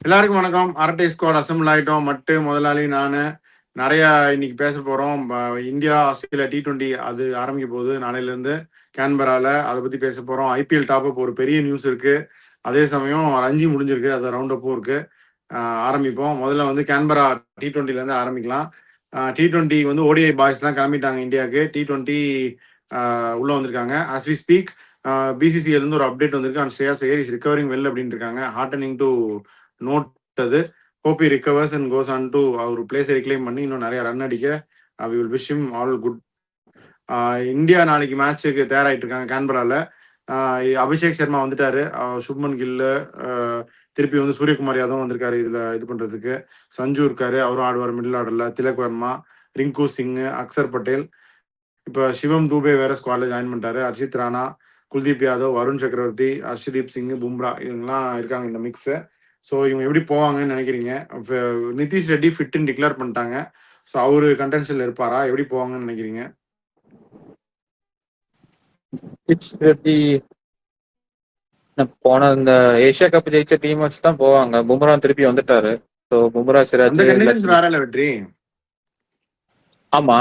எல்லாருக்கும் வணக்கம். அரட்டை ஸ்குவாட் அசம்பிள் ஆயிட்டோம். மட்டு முதலாளி நானு நிறைய இன்னைக்கு பேச போறோம். இந்தியா ஆஸ்திரேலியா T20 அது ஆரம்பிக்க போகுது நாளையில இருந்து கேன்பரால. அதை பத்தி பேச போறோம். IPL டாப் அப் ஒரு பெரிய நியூஸ் இருக்கு. அதே சமயம் ரஞ்சி முடிஞ்சிருக்கு, அது ரவுண்ட் அப்பும் இருக்கு. ஆரம்பிப்போம். முதல்ல வந்து கேன்பரா T20ல இருந்து ஆரம்பிக்கலாம். T20 வந்து ODI பாய்ஸ் எல்லாம் கிளம்பிட்டாங்க இந்தியாவுக்கு. T20 உள்ள வந்திருக்காங்க. ஆஸ் வி ஸ்பீக் BCCL இருந்து ஒரு அப்டேட் வந்திருக்கு. And Shreyas Iyer is recovering well அப்படின்னு இருக்காங்க. ஹார்டனிங் டு நோட் அது. Hope he recovers and goes on to அவர் பிளேஸை ரிக்ளைம் பண்ணி இன்னும் நிறைய ரன் அடிக்க we will wish him all good. India நாளைக்கு மேட்சுக்கு தயாராகிட்டு இருக்காங்க கேன்பரால. அபிஷேக் சர்மா வந்துட்டாரு, சுப்மன் கில்லு, திருப்பி வந்து சூரியகுமார் யாதவும் வந்திருக்காரு இதுல இது பண்றதுக்கு. சஞ்சு இருக்காரு, அவரும் ஆடுவார் மிடில் ஆர்டர்ல. திலக் வர்மா, ரிங்கு சிங், அக்சர் பட்டேல். இப்ப சிவம் தூபே வேற ஸ்குவாட்ல ஜாயின் பண்ணிட்டாரு. ஹர்ஷித் ராணா, குல்தீப் யாதவ், வருண் சக்கரவர்த்தி, ஹர்ஷதீப் சிங், பும்ரா இவங்கெல்லாம் இருக்காங்க இந்த மிக்ஸ். ஸோ இவங்க எப்படி போவாங்கன்னு நினைக்கிறீங்க? நிதிஷ் ரெட்டி ஃபிட்னு டிக்ளேர் பண்ணிட்டாங்க. ஸோ அவரு கண்டென்ஷன்ல இருப்பாரா? எப்படி போவாங்கன்னு நினைக்கிறீங்க? போன இந்த ஏசியா கப் ஜெயிச்ச டீம் வச்சு தான் போவாங்க. பும்ரா திருப்பி வந்துட்டாரு. ஸோ பும்ரா சிராஜ் அந்த கண்டிஷன்ஸ் வேற இல்ல வெற்றி. ஆமா,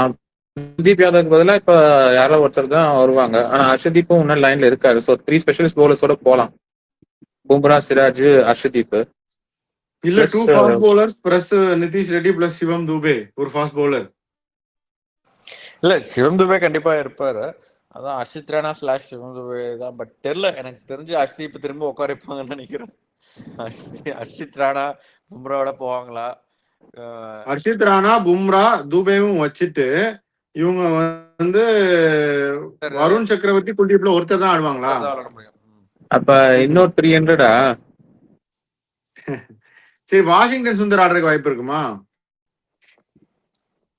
குல்தீப் யாதவுக்கு பதிலாக இப்ப யாரோ ஒருத்தர் தான் வருவாங்க. ஆனா ஹர்ஷதீப்பும் இன்னும் லைன்ல இருக்காரு. ஸோ 3 ஸ்பெஷலிஸ்ட் பவுலர்ஸோட போலாம். பும்ரா, சிராஜ், ஹர்ஷதீப். இல்ல 2 fast bowlers plus Nitish Reddy plus Shivam Dube ஒரு ஃபாஸ்ட் பவுலர். இல்ல சிவம் துபே கண்டிப்பா இருப்பாரு. அதான் ஹர்ஷித் ராணா ஸ்லாஷ் சிவம் துபே தான். பட் தெரியல, எனக்கு தெரிஞ்சு ஹர்ஷதீப் திரும்ப உட்காரிப்பாங்கன்னு நினைக்கிறேன். ஹர்ஷித் ராணா பும்ராவோட போவாங்களா? ஹர்ஷித் ராணா, பும்ரா, தூபேவும் வச்சுட்டு இவங்க வந்து வருண் சக்கரவர்த்தி, குல்தீப்ல ஒருத்தர் தான் ஆடுவாங்களா? அப்ப இன்னொரு 300 சரி, வாஷிங்டன் சுந்தர் ஆடுறதுக்கு வாய்ப்பு இருக்குமா?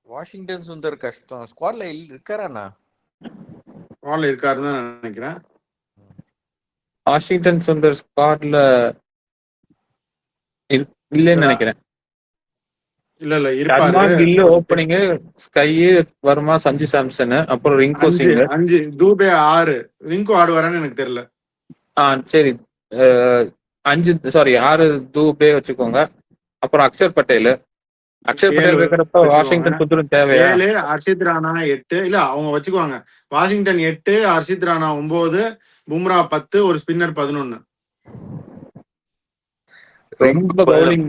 வாஷிங்டன் சுந்தர் கஷ்டம். ஸ்குவாட்ல இருக்காராண்ணா? ஸ்குவாட்ல இருக்காருன்னு தான் நினைக்கிறேன். வாஷிங்டன் சுந்தர் ஸ்குவாட்ல இல்லன்னு நினைக்கிறேன். இல்ல இருப்பாரு. கில்லு ஓப்பனிங், ஸ்கை, வர்மா, சஞ்சு சாம்சன், அப்புறம் ரிங்கு சிங். 5 தூபே 6. ரிங்கு ஆடுவாரான்னு எனக்கு தெரியல. சரி, 6 தூபே வச்சுக்கோங்க. அப்புறம் அக்ஷர் பட்டேல் இருக்கிறப்ப வாஷிங்டன் சுந்தரும் தேவையா? 7, ஹர்ஷித் ராணா 8. இல்ல அவங்க வச்சுக்குவாங்க. வாஷிங்டன் 8, ஹர்ஷித் ராணா 9, பும்ரா 10, ஒரு ஸ்பின்னர் 11. ரொம்ப பவுலிங்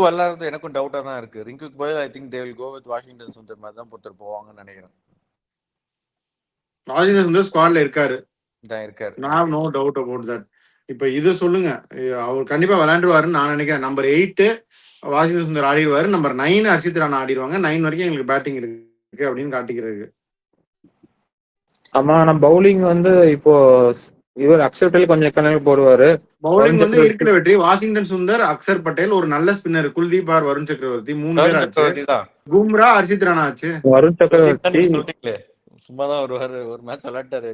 வல்லாரது எனக்கும் டவுட்டா தான் இருக்கு. ரிங்குக்கு பதில் I think they will go with Washington Sundar மாதிரி தான் பொறுத்தர் போவாங்கன்னு நினைக்கிறேன். வாஷிங்டன் சுந்தர் ஸ்குவாட்ல இருக்காரு. நான் நோ டவுட் அபவுட் தட். இப்ப இது சொல்லுங்க, அவர் கண்டிப்பா விளையாண்டுருவாருன்னு நான் நினைக்கிறேன். நம்பர் 8 வாஷிங்டன் சுந்தர் ஆடிடுவாரு. நம்பர் 9 ஹர்ஷித் ராணா ஆடிடுவாங்க. 9 வரைக்கும் எங்களுக்கு பேட்டிங் இருக்கு அப்படின்னு காட்டிக்கிறது. ஆமா, நம்ம பவுலிங் வந்து இப்போ இவர் அக்ஷர் பட்டேல் கொஞ்சம் கணக்கு போடுவாரு. பவுலிங் வந்து இருக்கிற வெற்றி வாஷிங்டன் சுந்தர், அக்ஷர் பட்டேல், ஒரு நல்ல ஸ்பின்னர் குல்தீப் ஆர் வருண் சக்கரவர்த்தி. 3 பேர் ஆச்சு. பும்ரா, ஹர்ஷித் ராணா ஆச்சு. வருண் சக்கரவர்த்தி சும்மாதான் ஒரு மேட்ச் விளையாட்டாரு.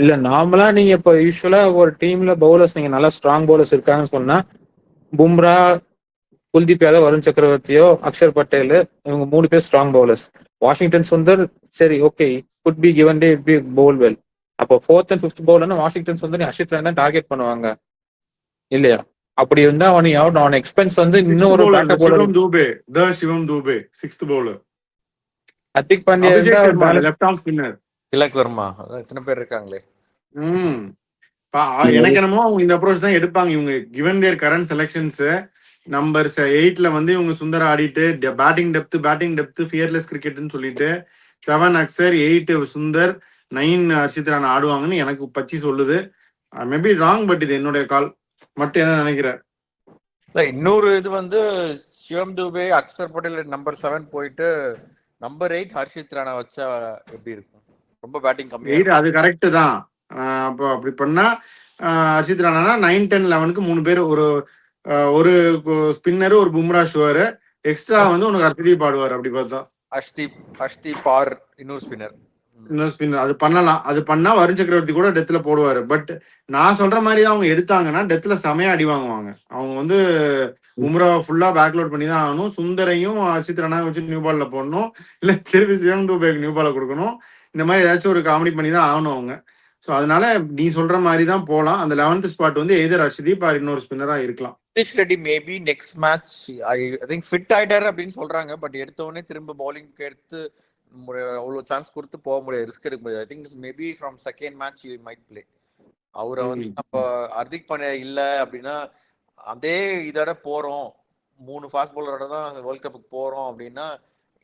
இல்ல, நார்மலா நீங்க இப்ப யூஸ்வலா ஒரு டீம்ல பவுலர்ஸ் நீங்க நல்லா ஸ்ட்ராங் பவுலர்ஸ் இருக்காங்கன்னு சொன்னா பும்ரா, குல்தீப் யாதவ், வருண் சக்கரவர்த்தியோ, அக்ஷர் பட்டேல், இவங்க 3 பேர் ஸ்ட்ராங் பவுலர்ஸ். வாஷிங்டன் சுந்தர் சரி okay, good be given they be bowl well. அப்போ 4th and 5th பவுலர்னா வாஷிங்டன் சுந்தர், ஹர்ஷித் ராணா தான் டார்கெட் பண்ணுவாங்க இல்லையா? அப்படி இருந்தா அவன் எக்ஸ்பென்ஸ் வந்து இன்னும் ஒரு backup bowler. Shivam Dube 6th bowler. Hardik Pandya left arm spinner. Tilak Varma, எத்தனை பேர் இருக்காங்களே. எனக்கு என்னமோ அவங்க இந்த அப்ரோச் தான் எடுப்பாங்க. இவங்க கிவன் தேர் கரண்ட் செலக்ஷன்ஸ் நம்பர் 8ல வந்து இவங்க சுந்தர் ஆடிட்டு பேட்டிங் டெப்த் ஃபியர்லெஸ் கிரிக்கெட்னு சொல்லிட்டு 7 அக்சர், 8 சுந்தர், 9 ஹர்ஷித் ராணா ஆடுவாங்கன்னு எனக்கு பச்சி சொல்லுது. மேபி ராங், பட் இது என்னுடைய கால். மட்டும் என்ன நினைக்கிறேன்? இன்னொரு இது வந்து சிவம் தூபே, அக்ஷர் பட்டேல் நம்பர் 7 போயிட்டு நம்பர் 8 ஹர்ஷித் ராணா வச்சா எப்படி இருக்கும்? ரொம்ப பேட்டிங் கம்மி. அது கரெக்ட் தான். அப்போ அப்படி பண்ணா ஹர்ஷித் ராணா 9, 10, 11க்கு 3 பேர், ஒரு ஸ்பின்னர், ஒரு பும்ரா ஷுவர், எக்ஸ்ட்ரா வந்து உனக்கு ஹர்ஷதீப் ஆடுவார். அப்படி பார்த்தா ஹர்ஷ்தீப் ஆர் இன்னொரு ஸ்பின்னர். அது பண்ணலாம். அது பண்ணா வருண் சக்கரவர்த்தி கூட டெத்ல போடுவாரு. பட் நான் சொல்ற மாதிரி தான் அவங்க எடுத்தாங்கன்னா டெத்ல செமையா அடி வாங்குவாங்க. அவங்க வந்து பும்ராவை ஃபுல்லா பேக்லோட் பண்ணி தான் ஆகணும். சுந்தரையும் ஹர்ஷித் ராணா வச்சு நியூ பால்ல போடணும், இல்ல திருப்பி சிவம் தூபேக்கு நியூ பால கொடுக்கணும். இந்த மாதிரி ஏதாச்சும் ஒரு காமெடி பண்ணி தான் ஆகணும் அவங்க. ஸோ அதனால நீ சொல்ற மாதிரி தான் போகலாம். அந்த 11th ஸ்பாட் வந்து எய்தர் ஹர்ஷதீப் ஆர் இன்னொரு ஸ்பின்னரா இருக்கலாம். Nitish Reddy maybe next match I think fit ஆயிட்டாரு அப்படின்னு சொல்றாங்க. பட் எடுத்த உடனே திரும்ப பவுலிங்க்கு எடுத்து அவ்வளோ சான்ஸ் கொடுத்து போக முடியாது, ரிஸ்க் எடுக்க முடியாது. I think maybe from second match you might play. அவரை வந்து நம்ம ஹர்திக் பாண்டியா இல்லை அப்படின்னா அதே இதோட போறோம், 3 ஃபாஸ்ட் பவுலரோட தான் வேர்ல்ட் கப்புக்கு போறோம் அப்படின்னா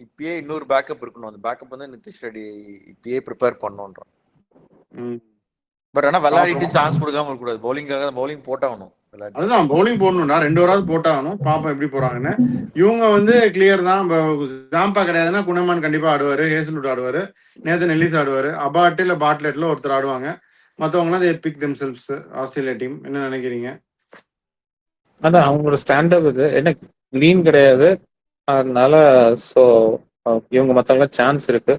இப்பயே இன்னொரு பேக்கப் இருக்கணும். அந்த பேக்கப் வந்து நிதிஷ் ரெட்டி இப்பயே ப்ரிப்பேர் பண்ணோன்றோம். பட் ஆனா விளையாடிட்டு சான்ஸ் கொடுக்காம இருக்கக்கூடாது. பவுலிங்காக பவுலிங் போட்டாகணும். அதுதான் பவுலிங் போடணும்டா, 2 ஓவராவது போட்டாகணும். பாப்போம் எப்படி போறாங்கன்னு. இவங்க வந்து கிளியர் தான். ஜாம்பா கிடையாதுன்னா குணமான் கண்டிப்பா ஆடுவாரு, ஹேசல்வுட் ஆடுவாரு, நேத்தன் எல்லிஸ் ஆடுவாரு, அபாட் இல்ல பாட்லெட்ல ஒருத்தர் ஆடுவாங்க. மற்றவங்களாம் தே பிக் தெம்செல்வ்ஸ். ஆஸ்திரேலியா டீம் என்ன நினைக்கிறீங்க? அதான் அவங்களோட ஸ்டாண்டப் இது என்ன, கிரீன் கிடையாது, அதனால ஸோ இவங்க மற்றவங்க சான்ஸ் இருக்கு.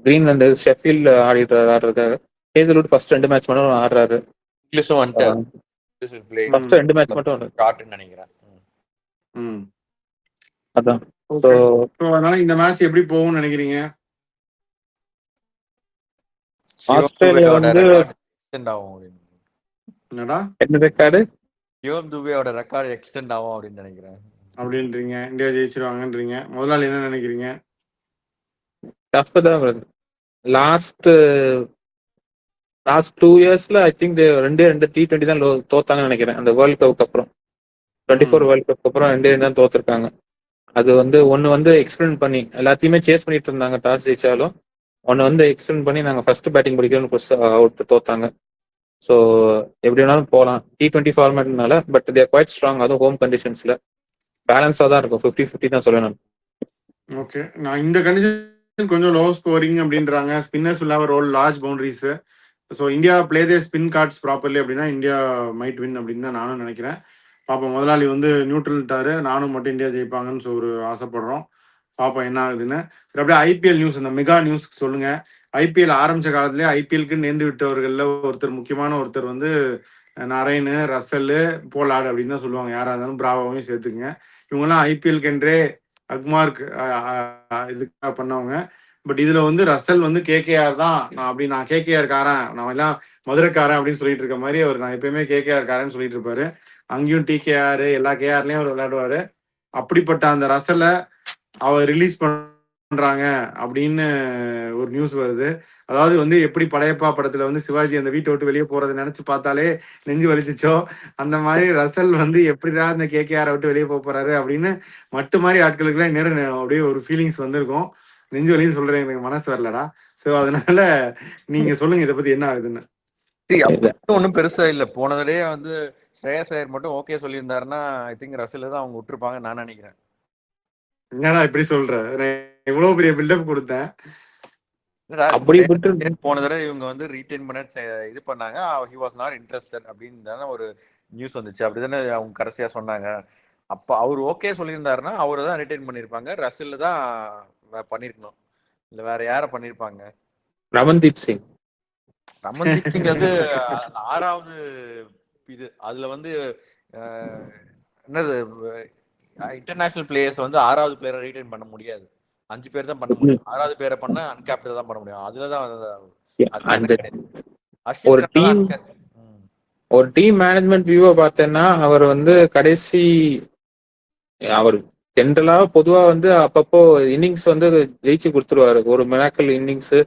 கிரீன் வந்து ஷெஃபீல்ட் ஆடிட்டு ஹேசல்வுட் ஃபர்ஸ்ட் 2 மேட்ச் மட்டும் ஆடுறாரு. இங்கிலீஷும் வந்துட்டார். ஃபர்ஸ்ட் 2 மேட்ச் மட்டும் ஸ்டார்ட்னு நினைக்கிறேன். அதான். ஸோ அதனால இந்த மேட்ச் எப்படி போகும்னு நினைக்கிறீங்க? ஆஸ்திரேலியா வந்து என்னடா என்ன ரெக்கார்டு? யுவம் துபேயோட ரெக்கார்டு எக்ஸ்டெண்ட் ஆகும் அப்படின்னு நினைக்கிறேன். அப்படின்றீங்க? இந்தியா ஜெயிச்சிருவாங்கன்றீங்க. முதலாளி என்ன நினைக்கிறீங்க? டஃப் தான் வருது. லாஸ்ட் 2 இயர்ஸ்ல ஐ திங்க் ரெண்டு T20 தான் தோத்தாங்கன்னு நினைக்கிறேன். அந்த வேர்ல்ட் கப்புக்கு அப்புறம் 24 வேர்ல்ட் கப்புக்கு அப்புறம் 2 தான் தோத்துருக்காங்க. அது வந்து ஒன்னு வந்து எக்ஸ்பிளைன் பண்ணி எல்லாத்தையுமே சேஸ் பண்ணிட்டு இருந்தாங்க, டாஸ் ஜெயிச்சாலும் ஒன்னு வந்து எக்ஸ்பிளைன் பண்ணி நாங்க ஃபர்ஸ்ட் பேட்டிங் பிடிக்கிறோம்னு அவுட் தோத்தாங்க. ஸோ எப்படி வேணாலும் போகலாம் T20 ஃபார்மேட்னால. But they're quite strong. அதுவும் ஹோம் கண்டிஷன்ஸ்ல பேலன்ஸா தான் இருக்கும். 50-50 தான் சொல்லணும். ஓகே, நான் இந்த கண்டிஷன் கொஞ்சம் லோ ஸ்கோரிங் அப்படின்றாங்க. Spinners will have a role, large boundaries. So India play the spin cards properly அப்படின்னா இந்தியா மைட் வின் அப்படின்னு தான் நானும் நினைக்கிறேன். பாப்போம். முதலாளி வந்து நியூட்ரல்ட்டாரு, நானும் மட்டும் இந்தியா ஜெயிப்பாங்கன்னு ஒரு ஆசைப்படுறோம். பாப்போம் என்ன ஆகுதுன்னு. சரி, அப்படியே ஐபிஎல் நியூஸ், இந்த மெகா நியூஸ் சொல்லுங்க. ஐபிஎல் ஆரம்பிச்ச காலத்திலே ஐபிஎல்க்கு நேர்ந்து விட்டவர்கள்ல ஒருத்தர், முக்கியமான ஒருத்தர் வந்து நரேனு, ரசல்லு, போலார்டு அப்படின்னு தான் சொல்லுவாங்க. யாராக இருந்தாலும் பிராவாவையும் சேர்த்துக்குங்க. இவங்கெல்லாம் ஐபிஎல்கென்றே அக்மார்க் இதுக்காக பண்ணவங்க. பட் இதுல வந்து ரசல் வந்து கேகேஆர் தான் அப்படி, நான் கேகேஆர் காரன், நான் எல்லாம் மதுரைக்காரன் அப்படின்னு சொல்லிட்டு இருக்க மாதிரி அவர் நான் எப்பயுமே கேகேஆர் காரன்னு சொல்லிட்டு இருப்பாரு. அங்கேயும் டிகேஆர் எல்லா கேஆர்லயும் அவர் விளையாடுவாரு. அப்படிப்பட்ட அந்த ரசலை அவர் ரிலீஸ் பண்றாங்க அப்படின்னு ஒரு நியூஸ் வருது. அதாவது வந்து எப்படி படையப்பா படத்துல வந்து சிவாஜி அந்த வீட்டை விட்டு வெளியே போறதை நினைச்சு பார்த்தாலே நெஞ்சு வலிச்சிச்சோ, அந்த மாதிரி ரசல் வந்து எப்படிதான் அந்த கேகேஆரை விட்டு வெளியே போறாரு அப்படின்னு மட்டு மாதிரி ஆட்களுக்குலாம் நேரம் அப்படியே ஒரு ஃபீலிங்ஸ் வந்திருக்கும். நெஞ்சு வலின்னு சொல்றேன், எனக்கு மனசு வரலடா. ஸோ அதனால நீங்க சொல்லுங்க இதை பத்தி என்ன ஆகுதுன்னு. ஒன்றும் பெருசா இல்ல. போன தடவை வந்து ஸ்ரேயஸ் ஐயர் மட்டும் ஓகே சொல்லியிருந்தாருன்னா ஐ திங்க் ரசல் தான் அவங்க விட்டுருப்பாங்க நான் நினைக்கிறேன். என்னடா இப்படி சொல்ற? இவ்வளவு பெரிய பில்டப் கொடுத்தேன். போன தடவை இவங்க வந்து ரீடைன் பண்ண இது பண்ணாங்க, ஹி வாஸ் நாட் இன்ட்ரெஸ்டட் அப்படின்னு தானே ஒரு நியூஸ் வந்துச்சு. அப்படிதானே அவங்க கடைசியா சொன்னாங்க. அப்ப அவர் ஓகே சொல்லியிருந்தாருன்னா அவரை தான் ரிட்டைன் பண்ணிருப்பாங்க, ரசல் தான் பண்ணிருக்கணும். இல்ல வேற யார பண்ணிருப்பாங்க? ரமன்தீப் சிங். ரமன்தீப் சிங் வந்து 6வது இது. அதுல வந்து என்னது, இன்டர்நேஷனல் பிளேயர்ஸ் வந்து 6வது பிளேயரை ரீடைன் பண்ண முடியாது. 5 பேர் தான் பண்ண முடியும். 6வது பேரை பண்ண அன்கேப்டட் தான் பண்ண முடியும். அதுலதான் ஒரு டீம் மேனேஜ்மெண்ட் வியூவை பார்த்தேன்னா அவர் வந்து கடைசி அவர் ஜென்ரலா பொதுவா வந்து அப்பப்போ இன்னிங்ஸ் வந்து ஜெயிச்சு கொடுத்துருவாரு, ஒரு மிராக்கல் இன்னிங்ஸ்.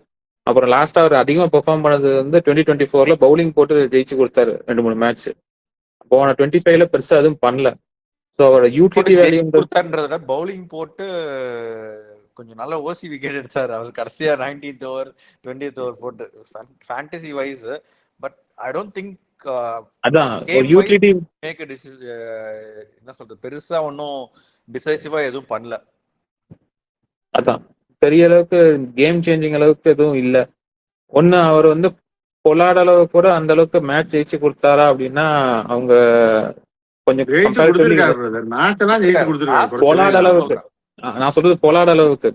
அப்புறம் லாஸ்டா அவர் அதிகமா பெர்ஃபார்ம் பண்ணது வந்து 2024ல பவுலிங் போட்டு ஜெயிச்சு கொடுத்தாரு 2-3 மேட்ச். போன 25ல பெருசா எதுவும் பண்ணல. ஸோ அவரோட யூட்டிலிட்டி வேல்யூன்றத பவுலிங் போட்டு கொஞ்சம் நல்ல ஓசி விக்கெட் எடுத்தாரு அவர் கடைசியா 19th ஓவர் 20th ஓவர் போட்டு fantasy wise. But I don't think அதான் யூட்டிலிட்டி மேக் என்ன சொல்றது, பெருசா ஒன்னும் டிசைசிவா எதுவும் பண்ணல. அதான் பெரிய அளவுக்கு கேம் சேஞ்சிங் அளவுக்கு எதுவும் இல்ல. ஒன்னு அவர் வந்து பொலாட அளவு கூட அந்த அளவுக்கு மேட்ச் ஜெயிச்சு கொடுத்தாரா அப்படின்னா அவங்க கொஞ்சம் பொலாட அளவுக்கு, நான் சொல்றது பொலாட அளவுக்கு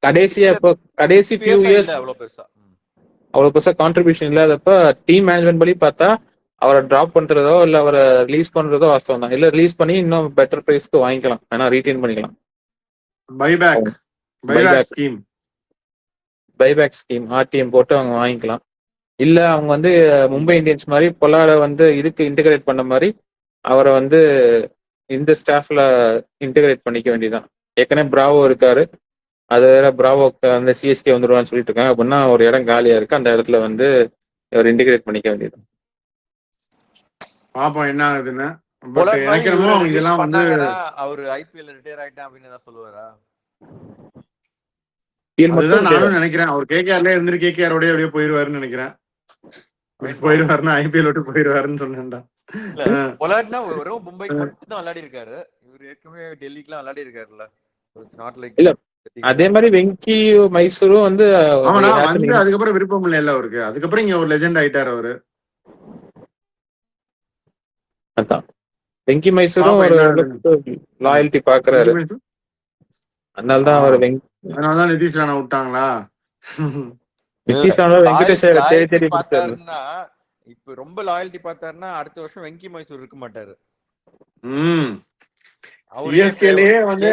கடைசியா இப்போ கடைசி ஃபியூ இயர்ஸ் அவ்வளவு பெருசா கான்ட்ரிபியூஷன் இல்லாதப்ப டீம் மேனேஜ்மெண்ட் படி பார்த்தா அவரை டிராப் பண்றதோ இல்ல அவரை ரிலீஸ் பண்றதோ வாஸ்தவம் தான். இல்ல ரிலீஸ் பண்ணி இன்னும் பெட்டர் பிரைஸ்க்கு வாங்கிக்கலாம், வேணா ரீடைன் பண்ணிக்கலாம். Buyback buyback scheme. Buyback scheme RTM போட்டு அவங்க வாங்கிக்கலாம். இல்ல அவங்க வந்து மும்பை இந்தியன்ஸ் மாதிரி பொல்லாட வந்து இதுக்கு இன்டகிரேட் பண்ண மாதிரி அவரை வந்து இந்த ஸ்டாஃப்ல இன்டகிரேட் பண்ணிக்க வேண்டியதான். ஏற்கனவே பிராவோ இருக்காரு, அது வேற பிராவோ அந்த சிஎஸ்கே வந்துருவான்னு சொல்லிட்டு இருக்காங்க. அப்படின்னா ஒரு இடம் காலியா இருக்கு, அந்த இடத்துல வந்து அவர் இன்டிகிரேட் பண்ணிக்க வேண்டியது. பாப்போம் என்ன ஆகுதுன்னு. பட் பொலாட் மாதிரி எனக்கு என்னமோ இவரை அவங்க ரிலீஸ் இதெல்லாம் வந்து பண்ணாங்கன்னா அவர் ஐபிஎல் ரிட்டையர் ஆயிட்டேன் அப்படின்னு தான் சொல்லுவாரா? டீல் மட்டும் அதுதான் நானும் நினைக்கிறேன். அவர் கேகேஆர்ல இருந்துட்டு கேகேஆரோடய அப்படியே போயிருவாருன்னு நினைக்கிறேன். போயிருவாருன்னா ஐபிஎல் விட்டு போயிருவாருன்னு சொன்னேன்டா. இல்ல பொலாட்னா வெறும் மும்பைக்கு மட்டும் தான் விளையாடி இருக்காரு. இவர் ஏற்கனவே டெல்லிக்குலாம் விளையாடி இருக்காருல்ல. நாட் லைக் இல்ல அதே மாதிரி வெங்கி மைசூரும் வந்து ஆமாடா வந்து அதுக்கப்புறம் விருப்பம் இல்ல அவருக்கு. அதுக்கப்புறம் இங்க ஒரு லெஜெண்ட் ஆயிட்டாரு அவரு. அதான் வெங்கி மைசூரும் ஒரு லாயல்டி பாக்குறாரு. அதனாலதான் அவர் அதனாலதான் நிதிஷ் ராணா விட்டாங்களா? நிதிஷ் ராணா வெங்கடேஷ் தேடி தேடி பார்த்தாருன்னா இப்ப ரொம்ப லாயல்டி பார்த்தாருன்னா அடுத்த வருஷம் வெங்கி மைசூர் இருக்க மாட்டாரு. சிஎஸ்கேலயே வந்து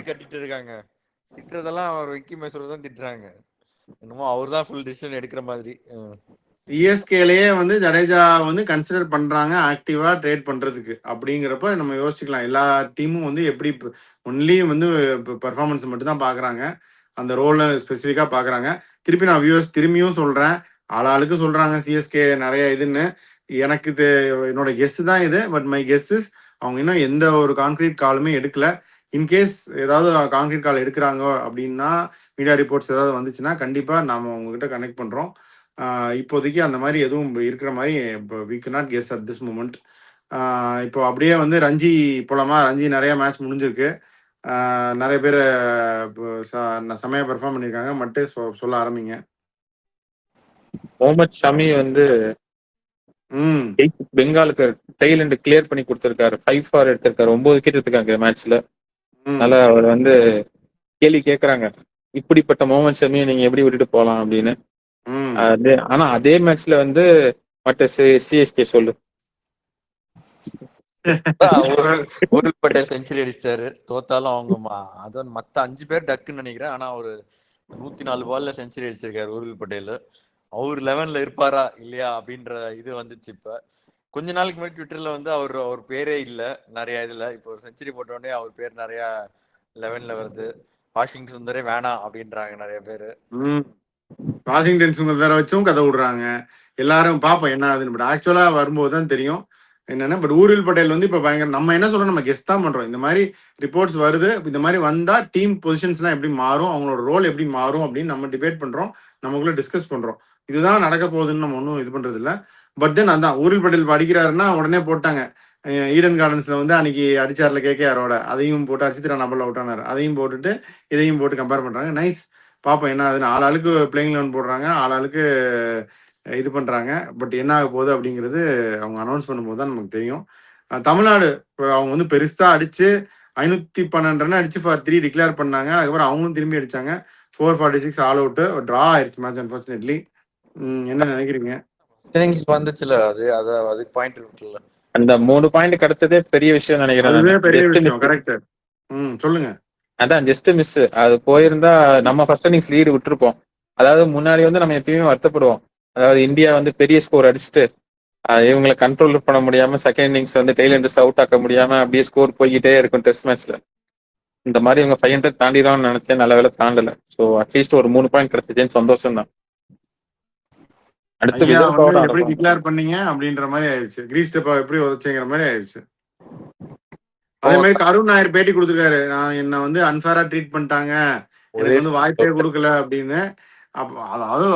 கட்டிட்டு இருக்காங்க. திட்டுறதெல்லாம் அவர் வெங்கி மைசூர் தான் திட்டுறாங்க. என்னமோ அவர் தான் ஃபுல் டிசிஷன் எடுக்கிற மாதிரி. சிஎஸ்கேலயே வந்து ஜடேஜா வந்து கன்சிடர் பண்றாங்க ஆக்டிவா ட்ரேட் பண்றதுக்கு. அப்படிங்கிறப்ப நம்ம யோசிச்சுக்கலாம் எல்லா டீமும் வந்து எப்படி ஒன்லி வந்து பெர்ஃபார்மன்ஸ் மட்டும் தான் பாக்குறாங்க, அந்த ரோல ஸ்பெசிஃபிக்கா பாக்குறாங்க. திருப்பி நான் வியூவர்ஸ் திரும்பியும் சொல்றேன், ஆளாளுக்கு சொல்றாங்க சிஎஸ்கே நிறைய இதுன்னு. எனக்கு என்னோட கெஸ் தான் இது. பட் மை கெஸ் இஸ் அவங்க இன்னும் எந்த ஒரு கான்கிரீட் காலுமே எடுக்கல. இன்கேஸ் ஏதாவது கான்கிரீட் கால் எடுக்கிறாங்க அப்படின்னா மீடியா ரிப்போர்ட்ஸ் ஏதாவது வந்துச்சுன்னா கண்டிப்பா நாம உங்ககிட்ட கனெக்ட் பண்றோம். இப்போதைக்கு அந்த மாதிரி எதுவும் இருக்கிற மாதிரி we cannot guess at this moment. இப்போ அப்படியே வந்து ரஞ்சி போலாமா? ரஞ்சி நிறைய மேட்ச் முடிஞ்சிருக்கு. நிறைய பேர் செமையா பெர்ஃபார்ம் பண்ணியிருக்காங்க. மட்டும் சொல்ல ஆரம்பிங்க. முகமது ஷமி வந்து பெங்காலுக்கு டெய்லண்ட் கிளியர் பண்ணி கொடுத்திருக்காரு. 5 for எடுத்திருக்காரு. 9 விக்கெட் எடுத்திருக்காங்க மேட்ச்ல. அதனால அவர் வந்து கேள்வி கேட்கறாங்க, இப்படிப்பட்ட முகமது ஷமியை நீங்க எப்படி விட்டுட்டு போலாம் அப்படின்னு. ஆனா அதே மேட்ச்ல வந்து மற்ற சிஎஸ்கே சொல்லு ஒரு பட்டேல் செஞ்சுரி அடிச்சாரு. தோத்தாலும் அவங்க அதான் மத்த 5 பேர் டக்குன்னு நினைக்கிறேன். ஆனா ஒரு 104 பால்ல செஞ்சுரி அடிச்சிருக்காரு ஊர்வில் பட்டேல். அவர் 11ல இருப்பாரா இல்லையா அப்படின்ற இது வந்துச்சு. இப்ப கொஞ்ச நாளைக்கு முன்னாடி ட்விட்டர்ல வந்து அவர் பேரே இல்ல நிறைய இதுல. இப்போ ஒரு செஞ்சுரி போட்ட உடனே அவர் பேர் நிறைய 11ல வருது. வாஷிங்டன் சுந்தரே வேணாம் அப்படின்றாங்க நிறைய பேரு. வாஷிங்டன் சுந்தர வச்சும் கதை விடுறாங்க எல்லாரும். பாப்போம் என்ன ஆகுதுன்னு. பட் ஆக்சுவலா வரும்போது தான் தெரியும் என்னன்னா. பட் ஊர்வில் பட்டேல் வந்து இப்ப பயங்கர, நம்ம என்ன சொல்றோம், நம்ம கெஸ் தான் பண்றோம். இந்த மாதிரி ரிப்போர்ட்ஸ் வருது, இந்த மாதிரி வந்தா டீம் பொசிஷன்ஸ்லாம் எப்படி மாறும், அவங்களோட ரோல் எப்படி மாறும் அப்படின்னு நம்ம டிபேட் பண்றோம், நமக்குள்ள டிஸ்கஸ் பண்றோம். இதுதான் நடக்க போகுதுன்னு நம்ம ஒன்றும் இது பண்றது இல்லை. பட் தென் அதான் ஊர்வில் பட்டேல் அடிக்கிறாருன்னா உடனே போட்டாங்க. ஈடன் கார்டன்ஸ்ல வந்து அன்னைக்கு அடிச்சார்ல கேகேஆரோட, அதையும் போட்டு அடிச்சுட்டு நம்பர்ல அவுட் ஆனார். அதையும் போட்டுட்டு இதையும் போட்டு கம்பேர் பண்றாங்க. நைஸ். பாப்போம் என்ன ஆகுதுன்னு. ஆளாளுக்கு பிளேயிங் லெவன் போடுறாங்க, ஆளாளுக்கு இது பண்றாங்க. பட் என்ன ஆக போகுது அப்படிங்கிறது அவங்க அனௌன்ஸ் பண்ணும்போது தான் நமக்கு தெரியும். தமிழ்நாடு அவங்க வந்து பெருசா அடிச்சு 512 ரன் அடிச்சு ஃபார் 3 டிக்ளேர் பண்ணாங்க. அதுக்கப்புறம் அவங்களும் திரும்பி அடிச்சாங்க 446 ஆல் அவுட். டிரா ஆயிடுச்சு மேட்ச் அன்பார்ச்சுனேட்லி. என்ன நினைக்கிறீங்க? வந்துச்சுல அதுக்கு பாயிண்ட் இருக்குல்ல. அந்த 3 பாயிண்ட் கிடைச்சதே பெரிய விஷயம் நினைக்கிறேன். அதுவே பெரிய விஷயம். கரெக்ட். சொல்லுங்க. அதான் ஜஸ்ட் மிஸ். அது போயிருந்தா நம்ம ஃபர்ஸ்ட் இன்னிங்ஸ் லீடு விட்டுருப்போம். அதாவது முன்னாடி வந்து நம்ம எப்பயுமே வருத்தப்படுவோம், அதாவது இந்தியா வந்து பெரிய ஸ்கோர் அடிச்சுட்டு இவங்களை கண்ட்ரோல் பண்ண முடியாம செகண்ட் இன்னிங்ஸ் வந்து டெய்லண்டர்ஸ் அவுட் ஆக்க முடியாம அப்படியே ஸ்கோர் போய்கிட்டே இருக்கும் டெஸ்ட் மேட்ச்ல. இந்த மாதிரி இவங்க 500 தாண்டிடும்னு நினைச்சேன், நல்ல வேலை தாண்டல. ஸோ அட்லீஸ்ட் ஒரு 3 பாயிண்ட் கிடைச்சதுன்னு சந்தோஷம் தான். அடுத்து எப்படி டிக்ளேர் பண்ணீங்க அப்படின்ற மாதிரி ஆயிடுச்சு. கிரீஸ் டெப்பா எப்படி உதச்சேங்கிற மாதிரி ஆயிடுச்சு. அதே மாதிரி கருண் நாயர் பேட்டி கொடுத்துருக்காரு, நான் என்ன வந்து அன்ஃபேரா ட்ரீட் பண்ணிட்டாங்க, எனக்கு வந்து வாய்ப்பே கொடுக்கல அப்படின்னு. அதாவது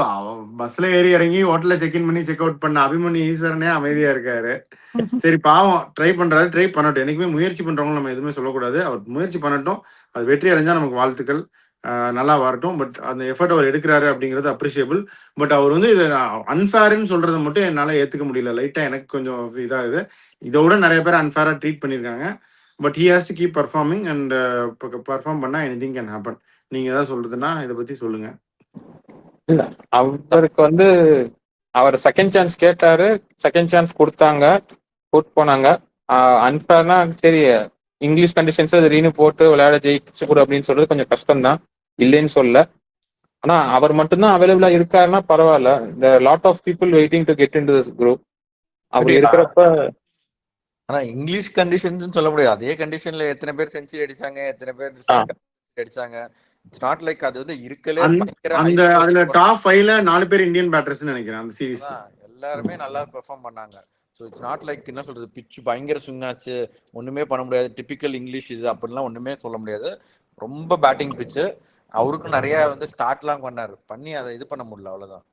பஸ்ல ஏறி இறங்கி ஹோட்டல்ல செக்இன் பண்ணி செக் அவுட் பண்ண அபிமன்யு ஈஸ்வரனே அமைதியா இருக்காரு. சரி பாவம், ட்ரை பண்றாரு, ட்ரை பண்ணட்டும். எனக்குமே முயற்சி பண்றவங்க நம்ம எதுவுமே சொல்லக்கூடாது. அவர் முயற்சி பண்ணட்டும், அது வெற்றி அடைஞ்சா நமக்கு வாழ்த்துக்கள், நல்லா வரட்டும். பட் அந்த எஃபர்ட் அவர் எடுக்கிறாரு அப்படிங்கிறது அப்ரிஷியபிள். பட் அவர் வந்து இதை அன்ஃபேர்ன்னு சொல்றதை மட்டும் என்னால ஏத்துக்க முடியல. லைட்டா எனக்கு கொஞ்சம் இதாகுது. இதை விட நிறைய பேர் அன்ஃபேரா ட்ரீட் பண்ணியிருக்காங்க. But he has to keep performing and perform பண்ணா எனிதிங் கேன் ஹேப்பன். நீங்க ஏதாவது சொல்றதுன்னா இதை பத்தி சொல்லுங்க. இல்ல, அவருக்கு வந்து அவர் செகண்ட் சான்ஸ் கேட்டாரு, செகண்ட் சான்ஸ் கொடுத்தாங்க, கூட்டு போனாங்க. அன்ஃபேர்னா சரி, இங்கிலீஷ் கண்டிஷன்ஸ் திடீர்னு போட்டு விளையாட ஜெயிச்சு கூட அப்படின்னு சொல்றது கொஞ்சம் கஷ்டம் தான், இல்லைன்னு சொல்ல. ஆனா அவர் மட்டும்தான் அவைலபிளா இருக்காருன்னா பரவாயில்ல. இந்த lot of people waiting to get into this group. அப்படி இருக்கிறப்ப ஆனா இங்கிலீஷ் கண்டிஷன்ஸ் சொல்ல முடியாது. அதே கண்டிஷன்ல எத்தனை பேர் செஞ்சுரி அடிச்சாங்க, எத்தனை பேர் அடிச்சாங்க. இட்ஸ் நாட் லைக் அது வந்து இருக்கலே அந்த அதுல டாப் 5ல 4 பேர் இந்தியன் பேட்டர்ஸ் நினைக்கிறேன் அந்த சீரிஸ். எல்லாருமே நல்லா பெர்ஃபார்ம் பண்ணாங்க. ஸோ இட்ஸ் நாட் லைக் என்ன சொல்றது, பிச் பயங்கர ஸ்விங் ஆச்சு, ஒண்ணுமே பண்ண முடியாது, டிபிக்கல் இங்கிலீஷ் இது அப்படிலாம் ஒண்ணுமே சொல்ல முடியாது. ரொம்ப பேட்டிங் பிச்சு. அவருக்கும் நிறைய வந்து ஸ்டார்ட்லாம் பண்ணி அதை இது பண்ண முடியல, அவ்வளவுதான்.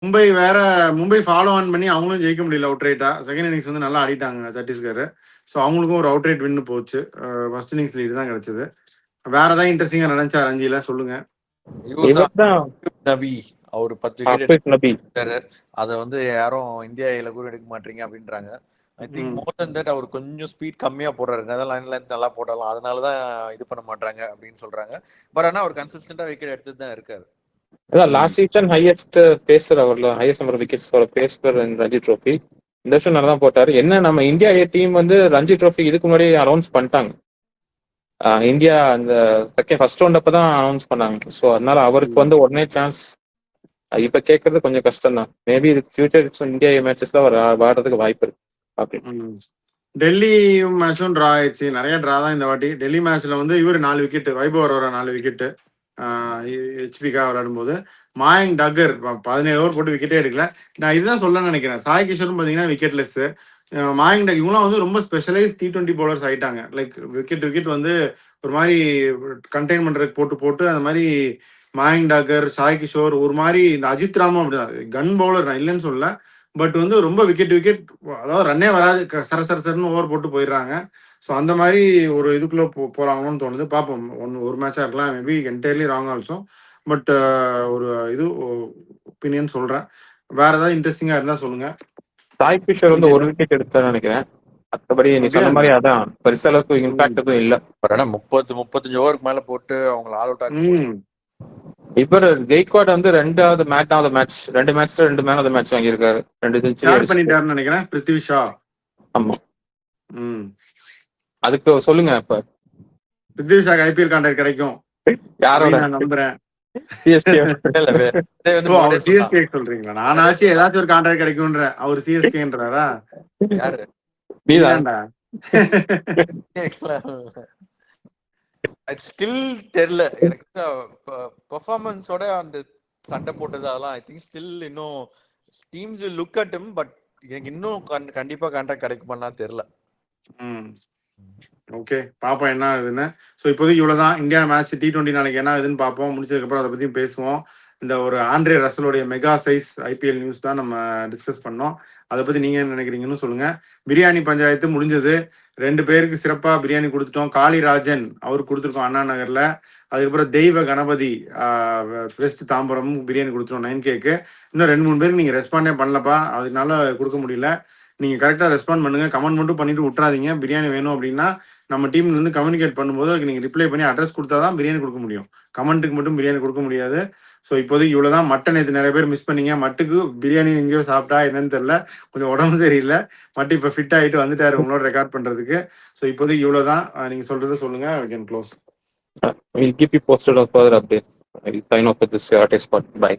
மும்பை ஃபாலோ ஆன் பண்ணி அவங்களும் ஜெயிக்க முடியல அவுட் ரைட்டா. செகண்ட் இன்னிங்ஸ் வந்து நல்லா ஆடிட்டாங்க சத்தீஸ்கர். ஸோ அவங்களுக்கும் ஒரு அவுட் ரைட் வின்னு போச்சு. ஃபர்ஸ்ட் இன்னிங்ஸ் லீடு தான் கிடைச்சது. வேற ஏதாவது இன்ட்ரெஸ்டிங்கா நடந்துச்சா ரஞ்சில சொல்லுங்க. நபி அவர் 10 விக்கெட் அதை வந்து யாரும் இந்தியா கூட எடுக்க மாட்டீங்க அப்படின்றாங்க. I think more then that அவர் கொஞ்சம் ஸ்பீட் கம்மியா போடுறாரு. நெதர்லாண்ட்ல இருந்து நல்லா போடலாம், அதனாலதான் இது பண்ண மாட்டாங்க அப்படின்னு சொல்றாங்க. பட் ஆனா அவர் கன்சிஸ்டன்டா விக்கெட் எடுத்துட்டு தான் இருக்காரு. லாஸ்ட் சீசன் ஹையஸ்ட் பேசர், அவர்ல highest number wickets for pacer in Ranji trophy. இந்த வருஷம் நல்லா தான் போட்டாரு. என்ன நம்ம இந்தியா டீம் வந்து ரஞ்சி ட்ரோஃபி இதுக்கு முன்னாடி அனௌன்ஸ் பண்ணிட்டாங்க. இந்தியா அந்த ஃபர்ஸ்ட் ரவுண்ட் அப்பதான் அனௌன்ஸ் பண்ணாங்க. ஸோ அதனால அவருக்கு வந்து உடனே சான்ஸ் இப்ப கேட்கறது கொஞ்சம் கஷ்டம் தான். மேபி ஃபியூச்சர் இந்தியா மேட்சஸ்ல விளையாடுறதுக்கு வாய்ப்பு இருக்கு. டெல்லி மேட்சும் டிரா ஆயிடுச்சு. நிறைய டிரா தான் இந்த வாட்டி. டெல்லி மேட்ச்ல வந்து இவர் 4 விக்கெட், வைபவ் அரோரா 4 விக்கெட் ஹெச்பிக்காக விளையாடும் போது. மாயங்க் டக்கர் 17 ஓவர் போட்டு விக்கெட்டே எடுக்கல. நான் இதுதான் சொல்ல நினைக்கிறேன். சாய் கிஷோரும் பார்த்தீங்கன்னா விக்கெட்லெஸ். மாயங்க் டக் இவங்களாம் வந்து ரொம்ப ஸ்பெஷலைஸ் T20 பவுலர்ஸ் ஆயிட்டாங்க. லைக் விக்கெட் வந்து ஒரு மாதிரி கண்டெயின் பண்றதுக்கு போட்டு அந்த மாதிரி மாயங்க் டக்கர், சாய் கிஷோர், ஒரு மாதிரி இந்த அஜித் ராமும் அப்படிதான் கன் பவுலர், நான் இல்லைன்னு சொல்லல. பட் வந்து ரொம்ப விக்கெட் அதாவது ரன்னே வராது, சரசரன்னு ஓவர் போட்டு போயிடுறாங்க. ஸோ அந்த மாதிரி ஒரு இதுக்குள்ள போறாங்கன்னு தோணுது. பார்ப்போம். ஒரு மேட்சா இருக்கலாம், maybe entirely wrong also. But ஒரு இது ஒப்பீனியன் சொல்றேன். வேற ஏதாவது இன்ட்ரெஸ்டிங்கா இருந்தா சொல்லுங்க. சாய் கிஷோர் வந்து ஒரு விக்கெட் எடுத்தான்னு நினைக்கிறேன். மற்றபடி நீ சொன்ன மாதிரி அதான் பெருசளவுக்கு இம்பாக்ட் எதுவும் இல்லை. 30-35 ஓவருக்கு மேல போட்டு அவங்களை ஆல் அவுட் ஆகி இப்ப கெய்க்வாட் வந்து 2வது மேட்ச் 2 மேட்ச்ல 2 மேன் ஆஃப் தி மேட்ச் வாங்கியிருக்காரு. 2 செஞ்சுரி பண்ணிட்டாருன்னு நினைக்கிறேன் பிருத்வி ஷா. ஆமா. அதுக்கு சொல்லுங்க. இப்ப பிருத்வி ஷாக்கு ஐபிஎல் கான்ட்ராக்ட் கிடைக்கும் யாரோட நான் நம்புறேன். சிஎஸ்கே சொல்றீங்களா? நானாச்சு ஏதாச்சும் ஒரு கான்ட்ராக்ட் கிடைக்கும்ன்ற. அவர் சிஎஸ்கேன்றாரா? யாரு நீதான்டா. ஸ்டில் தெரியல எனக்கு. பெர்ஃபார்மன்ஸோட அந்த சண்டை போட்டது அதெல்லாம் ஐ திங்க் ஸ்டில் இன்னும் teams look at him. But எனக்கு இன்னும் கண்டிப்பா கான்ட்ராக்ட் கிடைக்குமான்னா தெரியல. ஓகே, பாப்போம் என்ன ஆகுதுன்னு. ஸோ இப்போதைக்கு இவ்வளவுதான். இந்தியா மேட்ச் T20 நாளைக்கு என்ன ஆகுதுன்னு பார்ப்போம். முடிச்சதுக்கப்புறம் அதை பத்தியும் பேசுவோம். இந்த ஒரு ஆண்ட்ரே ரசலோடைய மெகா சைஸ் ஐபிஎல் நியூஸ் தான் நம்ம டிஸ்கஸ் பண்ணோம். அதை பத்தி நீங்க என்ன நினைக்கிறீங்கன்னு சொல்லுங்க. பிரியாணி பஞ்சாயத்து முடிஞ்சது. 2 பேருக்கு சிறப்பா பிரியாணி கொடுத்துட்டோம். காளிராஜன் அவருக்கு கொடுத்துருக்கோம் அண்ணா நகர்ல. அதுக்கப்புறம் தெய்வ கணபதி வெஸ்ட் தாம்பரம் பிரியாணி கொடுத்துட்டோம் 9Kக்கு. இன்னும் 2-3 பேருக்கு நீங்க ரெஸ்பாண்டே பண்ணலப்பா, அதனால கொடுக்க முடியல. நீங்க கரெக்டா ரெஸ்பாண்ட் பண்ணுங்க. கமெண்ட் மட்டும் பண்ணிட்டு விட்டுறாதீங்க. பிரியாணி வேணும் அப்படின்னா நம்ம டீம்ல இருந்து கம்யூனிகேட் பண்ணும்போது அதுக்கு நீங்க ரிப்ளை பண்ணி அட்ரஸ் கொடுத்தாதான் பிரியாணி கொடுக்க முடியும். கமெண்ட்டுக்கு மட்டும் பிரியாணி கொடுக்க முடியாது. ஸோ இப்போதைக்கு இவ்வளவுதான். மட்டன் நேற்று நிறைய பேர் மிஸ் பண்ணீங்க. மட்டுக்கு பிரியாணி எங்கேயோ சாப்பிட்டா என்னன்னு தெரியல, கொஞ்சம் உடம்பு சரியில்லை. மட்டு இப்போ ஃபிட் ஆகிட்டு வந்துட்டாரு உங்களோட ரெக்கார்ட் பண்றதுக்கு. ஸோ இப்போதைக்கு இவ்வளவுதான். நீங்க சொல்றதை சொல்லுங்க. We can close. We'll keep you posted on further updates. I'll sign off with this Spot. Bye.